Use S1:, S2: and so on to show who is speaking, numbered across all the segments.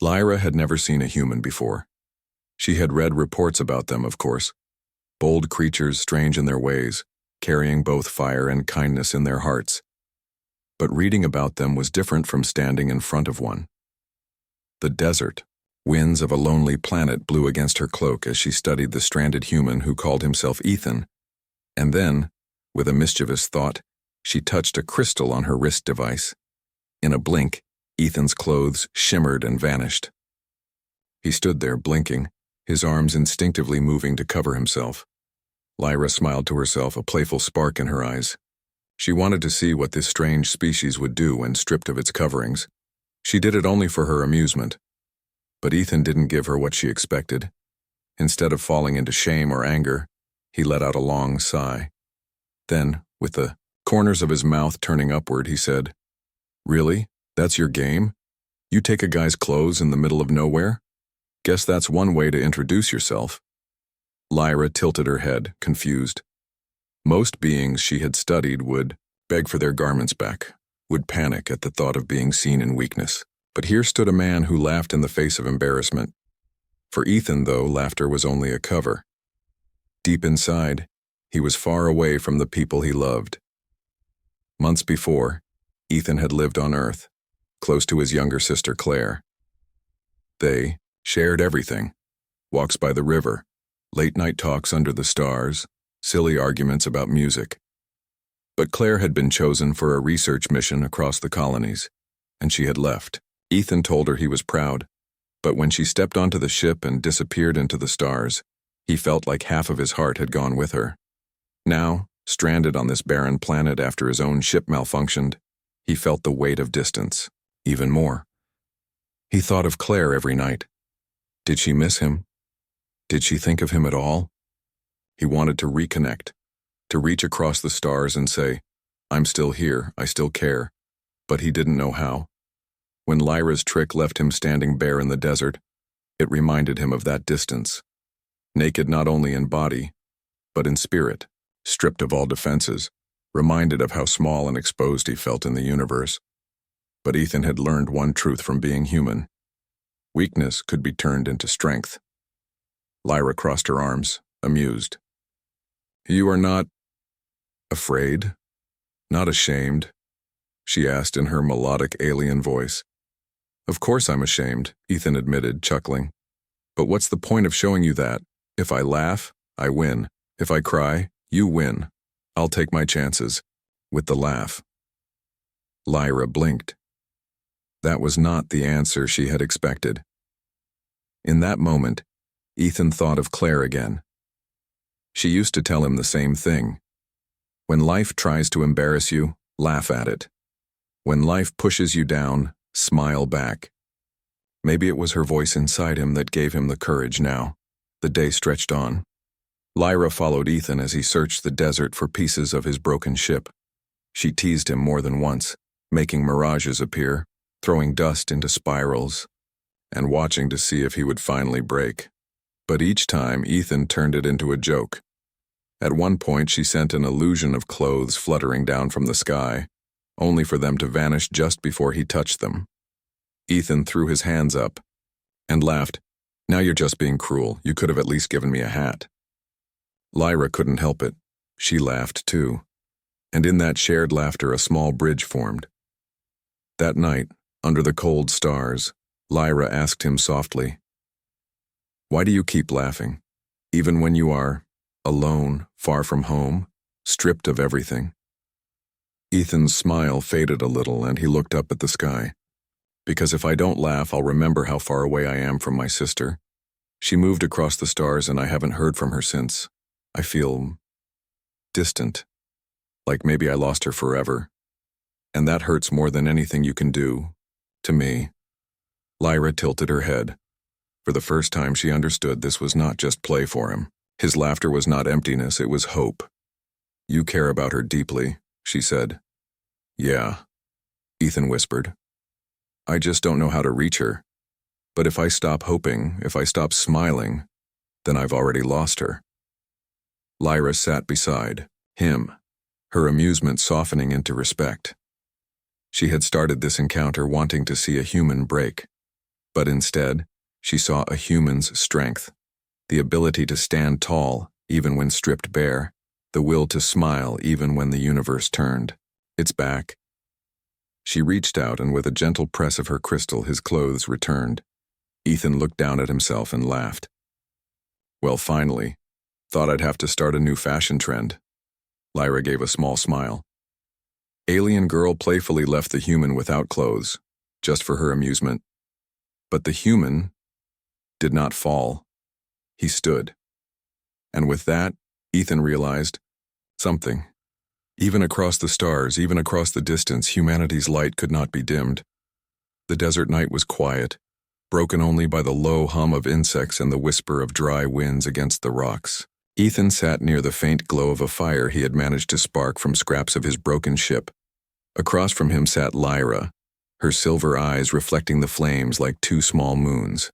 S1: Lyra had never seen a human before. She had read reports about them, of course. Bold creatures, strange in their ways, carrying both fire and kindness in their hearts. But reading about them was different from standing in front of one. The desert, winds of a lonely planet blew against her cloak as she studied the stranded human who called himself Ethan. And then, with a mischievous thought, she touched a crystal on her wrist device. In a blink, Ethan's clothes shimmered and vanished. He stood there blinking, his arms instinctively moving to cover himself. Lyra smiled to herself, a playful spark in her eyes. She wanted to see what this strange species would do when stripped of its coverings. She did it only for her amusement. But Ethan didn't give her what she expected. Instead of falling into shame or anger, he let out a long sigh. Then, with the corners of his mouth turning upward, he said, "Really? That's your game? You take a guy's clothes in the middle of nowhere? Guess that's one way to introduce yourself." Lyra tilted her head, confused. Most beings she had studied would beg for their garments back, would panic at the thought of being seen in weakness. But here stood a man who laughed in the face of embarrassment. For Ethan, though, laughter was only a cover. Deep inside, he was far away from the people he loved. Months before, Ethan had lived on Earth, close to his younger sister Claire. They shared everything: walks by the river, late-night talks under the stars, silly arguments about music. But Claire had been chosen for a research mission across the colonies, and she had left. Ethan told her he was proud, but when she stepped onto the ship and disappeared into the stars, he felt like half of his heart had gone with her. Now, stranded on this barren planet after his own ship malfunctioned, he felt the weight of distance, even more. He thought of Claire every night. Did she miss him? Did she think of him at all? He wanted to reconnect, to reach across the stars and say, "I'm still here, I still care," but he didn't know how. When Lyra's trick left him standing bare in the desert, it reminded him of that distance. Naked not only in body, but in spirit, stripped of all defenses, reminded of how small and exposed he felt in the universe. But Ethan had learned one truth from being human: weakness could be turned into strength. Lyra crossed her arms, amused. "You are not afraid? Not ashamed?" she asked in her melodic alien voice. "Of course I'm ashamed," Ethan admitted, chuckling. "But what's the point of showing you that? If I laugh, I win. If I cry, you win. I'll take my chances." With the laugh. Lyra blinked. That was not the answer she had expected. In that moment, Ethan thought of Claire again. She used to tell him the same thing. When life tries to embarrass you, laugh at it. When life pushes you down, smile back. Maybe it was her voice inside him that gave him the courage now. The day stretched on. Lyra followed Ethan as he searched the desert for pieces of his broken ship. She teased him more than once, making mirages appear, throwing dust into spirals, and watching to see if he would finally break. But each time, Ethan turned it into a joke. At one point, she sent an illusion of clothes fluttering down from the sky, only for them to vanish just before he touched them. Ethan threw his hands up and laughed. "Now you're just being cruel. You could have at least given me a hat." Lyra couldn't help it. She laughed too. And in that shared laughter, a small bridge formed. That night, under the cold stars, Lyra asked him softly, "Why do you keep laughing, even when you are alone, far from home, stripped of everything?" Ethan's smile faded a little and he looked up at the sky. "Because if I don't laugh, I'll remember how far away I am from my sister. She moved across the stars and I haven't heard from her since. I feel distant, like maybe I lost her forever. And that hurts more than anything you can do, to me." Lyra tilted her head. For the first time she understood this was not just play for him. His laughter was not emptiness, it was hope. "You care about her deeply," she said. "Yeah," Ethan whispered. "I just don't know how to reach her. But if I stop hoping, if I stop smiling, then I've already lost her." Lyra sat beside him, her amusement softening into respect. She had started this encounter wanting to see a human break. But instead, she saw a human's strength, the ability to stand tall even when stripped bare, the will to smile even when the universe turned its back. She reached out, and with a gentle press of her crystal, his clothes returned. Ethan looked down at himself and laughed. Well, finally. Thought I'd have to start a new fashion trend. Lyra gave a small smile. Alien girl playfully left the human without clothes, just for her amusement. But the human did not fall. He stood. And with that, Ethan realized something. Even across the stars, even across the distance, humanity's light could not be dimmed. The desert night was quiet, broken only by the low hum of insects and the whisper of dry winds against the rocks. Ethan sat near the faint glow of a fire he had managed to spark from scraps of his broken ship. Across from him sat Lyra, her silver eyes reflecting the flames like two small moons.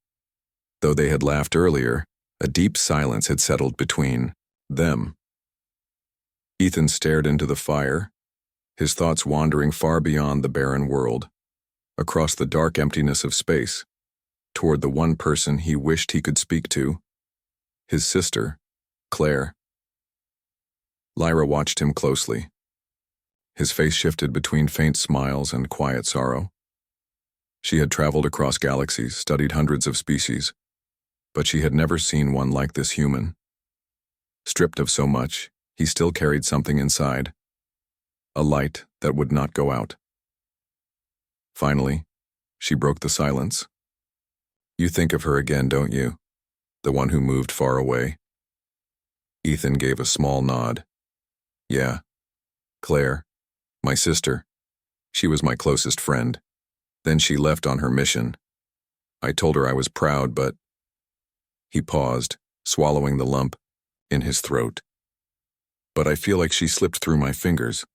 S1: Though they had laughed earlier, a deep silence had settled between them. Ethan stared into the fire, his thoughts wandering far beyond the barren world, across the dark emptiness of space, toward the one person he wished he could speak to, his sister, Claire. Lyra watched him closely. His face shifted between faint smiles and quiet sorrow. She had traveled across galaxies, studied hundreds of species, but she had never seen one like this human. Stripped of so much, he still carried something inside, a light that would not go out. Finally, she broke the silence. You think of her again, don't you? The one who moved far away? Ethan gave a small nod. Yeah. Claire, my sister. She was my closest friend. Then she left on her mission. I told her I was proud, but... He paused, swallowing the lump in his throat. But I feel like she slipped through my fingers.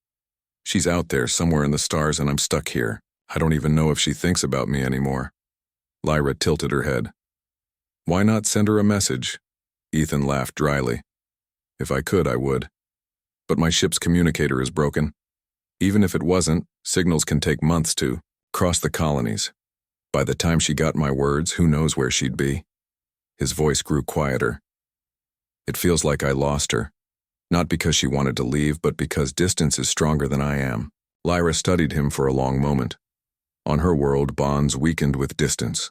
S1: She's out there somewhere in the stars and I'm stuck here. I don't even know if she thinks about me anymore. Lyra tilted her head. Why not send her a message? Ethan laughed dryly. If I could, I would. But my ship's communicator is broken. Even if it wasn't, signals can take months to cross the colonies. By the time she got my words, who knows where she'd be? His voice grew quieter. It feels like I lost her. Not because she wanted to leave, but because distance is stronger than I am. Lyra studied him for a long moment. On her world, bonds weakened with distance.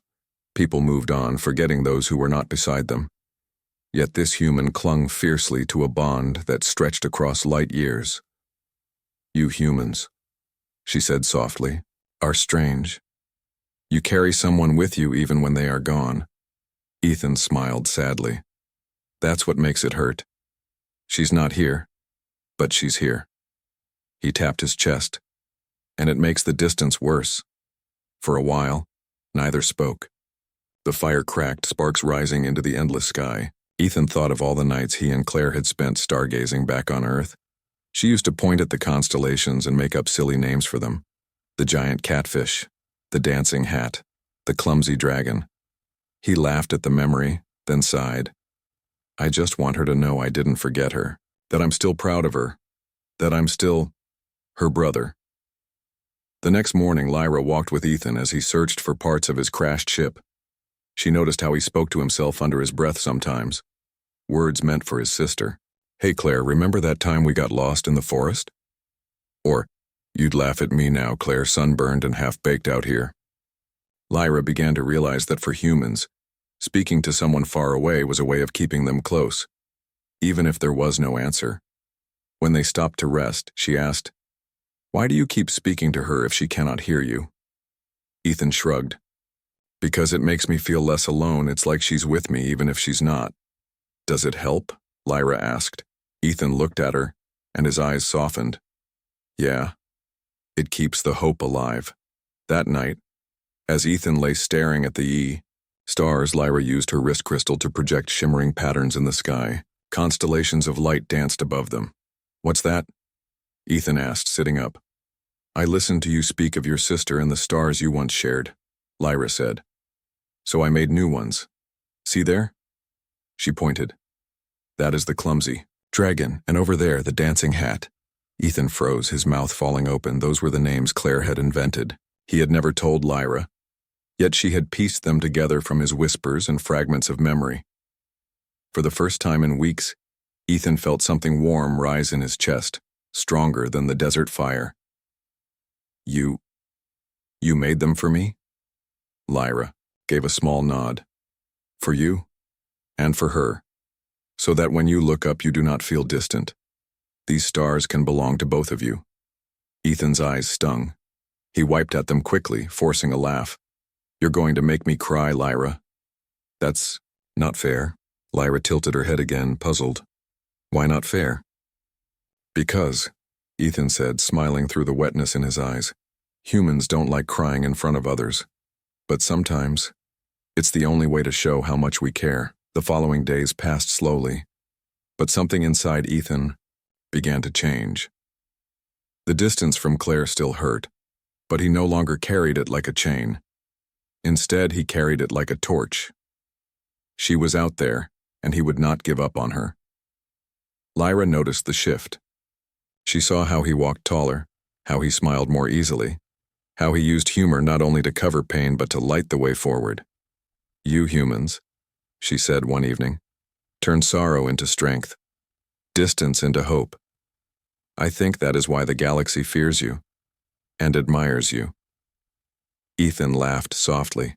S1: People moved on, forgetting those who were not beside them. Yet this human clung fiercely to a bond that stretched across light years. You humans, she said softly, are strange. You carry someone with you even when they are gone. Ethan smiled sadly. That's what makes it hurt. She's not here, but she's here. He tapped his chest, and it makes the distance worse. For a while, neither spoke. The fire cracked, sparks rising into the endless sky. Ethan thought of all the nights he and Claire had spent stargazing back on Earth. She used to point at the constellations and make up silly names for them. The giant catfish, the dancing hat, the clumsy dragon. He laughed at the memory, then sighed. I just want her to know I didn't forget her, that I'm still proud of her, that I'm still her brother. The next morning, Lyra walked with Ethan as he searched for parts of his crashed ship. She noticed how he spoke to himself under his breath sometimes. Words meant for his sister. Hey Claire, remember that time we got lost in the forest? Or, you'd laugh at me now, Claire, sunburned and half-baked out here. Lyra began to realize that for humans, speaking to someone far away was a way of keeping them close, even if there was no answer. When they stopped to rest, she asked, Why do you keep speaking to her if she cannot hear you? Ethan shrugged. Because it makes me feel less alone. It's like she's with me even if she's not. Does it help? Lyra asked. Ethan looked at her, and his eyes softened. Yeah. It keeps the hope alive. That night, as Ethan lay staring at the stars, Lyra used her wrist crystal to project shimmering patterns in the sky. Constellations of light danced above them. What's that? Ethan asked, sitting up. I listened to you speak of your sister and the stars you once shared, Lyra said. So I made new ones. See there? She pointed. That is the clumsy dragon, and over there, the dancing hat. Ethan froze, his mouth falling open. Those were the names Claire had invented. He had never told Lyra. Yet she had pieced them together from his whispers and fragments of memory. For the first time in weeks, Ethan felt something warm rise in his chest, stronger than the desert fire. You made them for me? Lyra gave a small nod. For you, and for her, so that when you look up you do not feel distant. These stars can belong to both of you. Ethan's eyes stung. He wiped at them quickly, forcing a laugh. You're going to make me cry, Lyra. That's not fair. Lyra tilted her head again, puzzled. Why not fair? Because, Ethan said, smiling through the wetness in his eyes, humans don't like crying in front of others. But sometimes, it's the only way to show how much we care. The following days passed slowly, but something inside Ethan began to change. The distance from Claire still hurt, but he no longer carried it like a chain. Instead, he carried it like a torch. She was out there, and he would not give up on her. Lyra noticed the shift. She saw how he walked taller, how he smiled more easily, how he used humor not only to cover pain but to light the way forward. You humans, she said one evening, turn sorrow into strength, distance into hope. I think that is why the galaxy fears you and admires you. Ethan laughed softly.